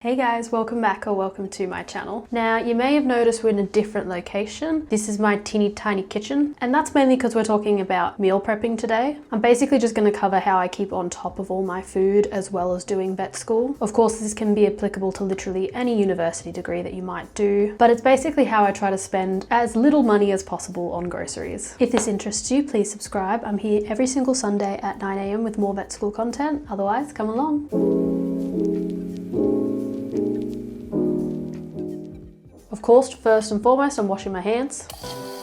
Hey guys, welcome back or welcome to my channel. Now you may have noticed we're in a different location. This is my teeny tiny kitchen, and that's mainly because we're talking about meal prepping today. I'm basically just going to cover how I keep on top of all my food as well as doing vet school. Of course this can be applicable to literally any university degree that you might do, but it's basically how I try to spend as little money as possible on groceries. If this interests you, please subscribe. I'm here every single Sunday at 9 AM with more vet school content. Otherwise, come along. Of course, first and foremost, I'm washing my hands.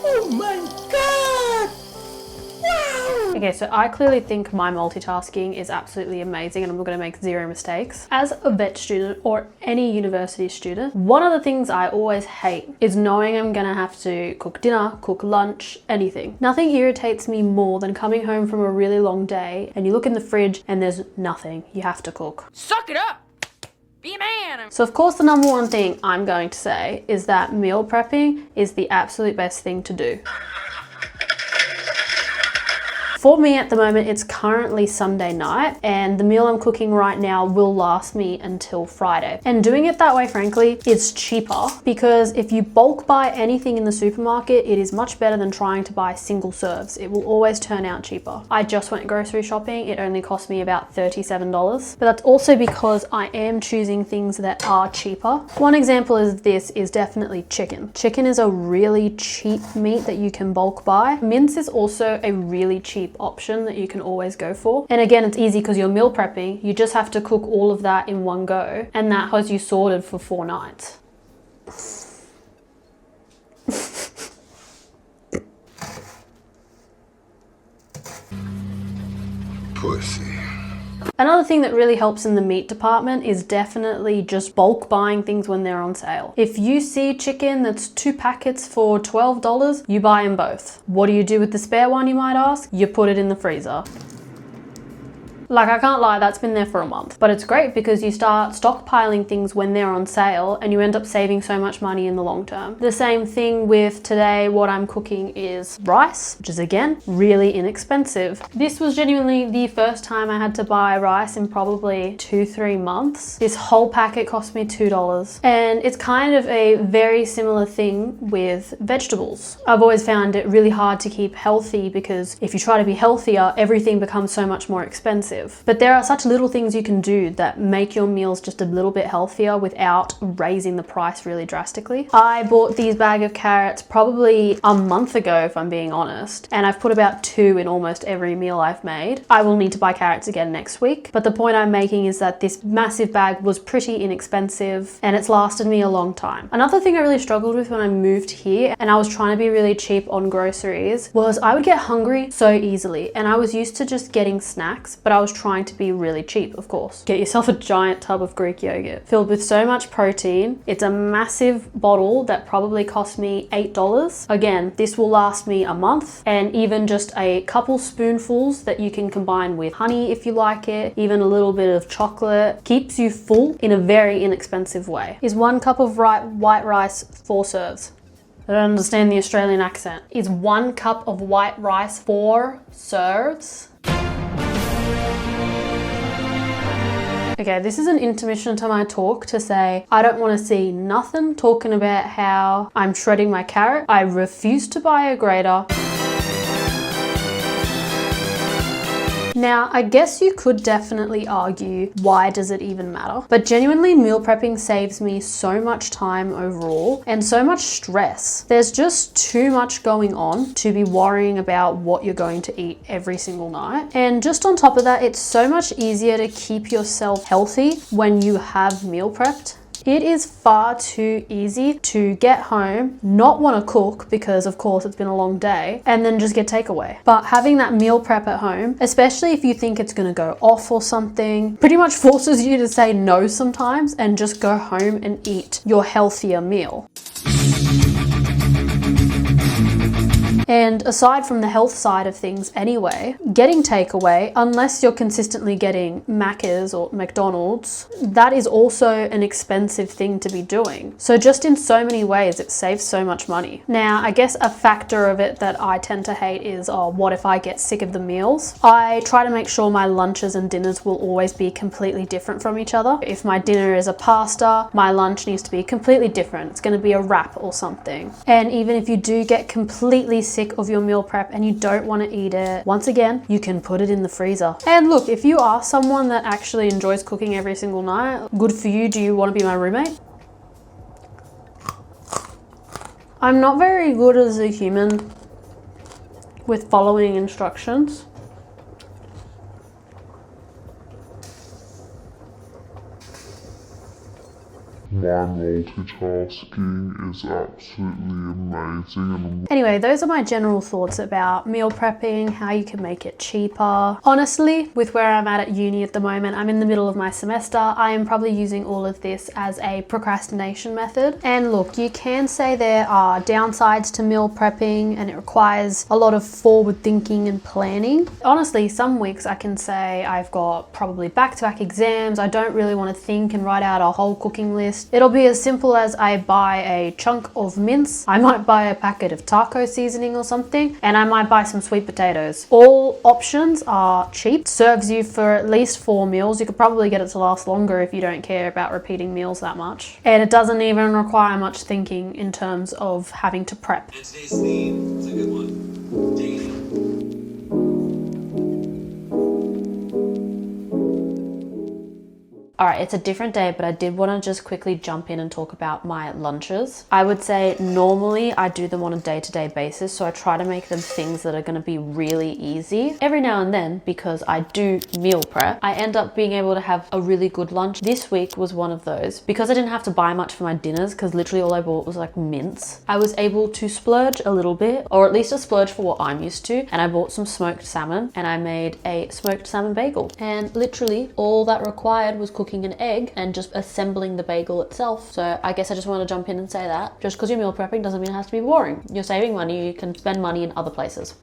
Oh my god! Wow! Okay, so I clearly think my multitasking is absolutely amazing and I'm going to make zero mistakes. As a vet student or any university student, one of the things I always hate is knowing I'm going to have to cook dinner, cook lunch, anything. Nothing irritates me more than coming home from a really long day and you look in the fridge and there's nothing you have to cook. Suck it up! Be a man! So of course the number one thing I'm going to say is that meal prepping is the absolute best thing to do. For me at the moment, it's currently Sunday night and the meal I'm cooking right now will last me until Friday. And doing it that way, frankly, is cheaper because if you bulk buy anything in the supermarket, it is much better than trying to buy single serves. It will always turn out cheaper. I just went grocery shopping. It only cost me about $37, but that's also because I am choosing things that are cheaper. One example of this is definitely chicken. Chicken is a really cheap meat that you can bulk buy. Mince is also a really cheap option that you can always go for. And again, it's easy because you're meal prepping. You just have to cook all of that in one go and that has you sorted for 4 nights. Pussy. Another thing that really helps in the meat department is definitely just bulk buying things when they're on sale. If you see chicken that's 2 packets for $12, you buy them both. What do you do with the spare one, you might ask? You put it in the freezer. Like, I can't lie, that's been there for a month. But it's great because you start stockpiling things when they're on sale and you end up saving so much money in the long term. The same thing with today, what I'm cooking is rice, which is again, really inexpensive. This was genuinely the first time I had to buy rice in probably 2-3 months. This whole packet cost me $2. And it's kind of a very similar thing with vegetables. I've always found it really hard to keep healthy because if you try to be healthier, everything becomes so much more expensive. But there are such little things you can do that make your meals just a little bit healthier without raising the price really drastically. I bought these bag of carrots probably a month ago, if I'm being honest, and I've put about 2 in almost every meal I've made. I will need to buy carrots again next week, but the point I'm making is that this massive bag was pretty inexpensive and it's lasted me a long time. Another thing I really struggled with when I moved here and I was trying to be really cheap on groceries was I would get hungry so easily, and I was used to just getting snacks, but I was trying to be really cheap, of course. Get yourself a giant tub of Greek yogurt filled with so much protein. It's a massive bottle that probably cost me $8. Again, this will last me a month, and even just a couple spoonfuls that you can combine with honey if you like it, even a little bit of chocolate, keeps you full in a very inexpensive way. Is 1 cup of white rice 4 serves? I don't understand the Australian accent. Is 1 cup of white rice 4 serves? Okay, this is an intermission to my talk to say I don't want to see nothing talking about how I'm shredding my carrot. I refuse to buy a grater. Now, I guess you could definitely argue, why does it even matter? But genuinely, meal prepping saves me so much time overall and so much stress. There's just too much going on to be worrying about what you're going to eat every single night. And just on top of that, it's so much easier to keep yourself healthy when you have meal prepped. It is far too easy to get home, not want to cook because of course it's been a long day, and then just get takeaway. But having that meal prep at home, especially if you think it's going to go off or something, pretty much forces you to say no sometimes and just go home and eat your healthier meal. And aside from the health side of things anyway, getting takeaway, unless you're consistently getting Macca's or McDonald's, that is also an expensive thing to be doing. So just in so many ways, it saves so much money. Now, I guess a factor of it that I tend to hate is, oh, what if I get sick of the meals? I try to make sure my lunches and dinners will always be completely different from each other. If my dinner is a pasta, my lunch needs to be completely different. It's going to be a wrap or something. And even if you do get completely sick of your meal prep and you don't want to eat it, once again, you can put it in the freezer. And look, if you are someone that actually enjoys cooking every single night, good for you. Do you want to be my roommate? I'm not very good as a human with following instructions. My multitasking is absolutely amazing. Anyway, those are my general thoughts about meal prepping, how you can make it cheaper. Honestly, with where I'm at uni at the moment, I'm in the middle of my semester. I am probably using all of this as a procrastination method. And look, you can say there are downsides to meal prepping and it requires a lot of forward thinking and planning. Honestly, some weeks I can say I've got probably back-to-back exams. I don't really want to think and write out a whole cooking list. It'll be as simple as I buy a chunk of mince, I might buy a packet of taco seasoning or something, and I might buy some sweet potatoes. All options are cheap, serves you for at least 4 meals. You could probably get it to last longer if you don't care about repeating meals that much. And it doesn't even require much thinking in terms of having to prep. And today's theme is a good one. Dating. All right, it's a different day, but I did want to just quickly jump in and talk about my lunches. I would say normally I do them on a day-to-day basis, so I try to make them things that are going to be really easy. Every now and then, because I do meal prep, I end up being able to have a really good lunch. This week was one of those. Because I didn't have to buy much for my dinners, because literally all I bought was like mince, I was able to splurge a little bit, or at least a splurge for what I'm used to, and I bought some smoked salmon, and I made a smoked salmon bagel. And literally all that required was cooking an egg and just assembling the bagel itself. So I guess I just want to jump in and say that just because you're meal prepping doesn't mean it has to be boring. You're saving money, you can spend money in other places.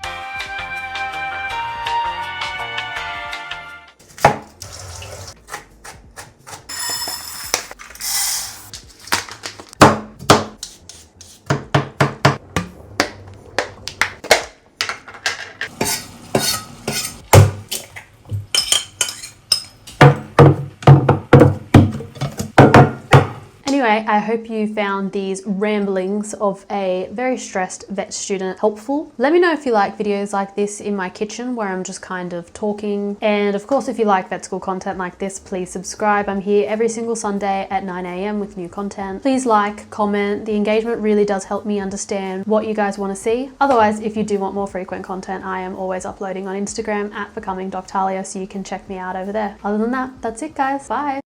Anyway, I hope you found these ramblings of a very stressed vet student helpful. Let me know if you like videos like this in my kitchen where I'm just kind of talking. And of course, if you like vet school content like this, please subscribe. I'm here every single Sunday at 9 AM with new content. Please like, comment. The engagement really does help me understand what you guys want to see. Otherwise, if you do want more frequent content, I am always uploading on Instagram at becomingdoctalia, so you can check me out over there. Other than that, that's it guys. Bye.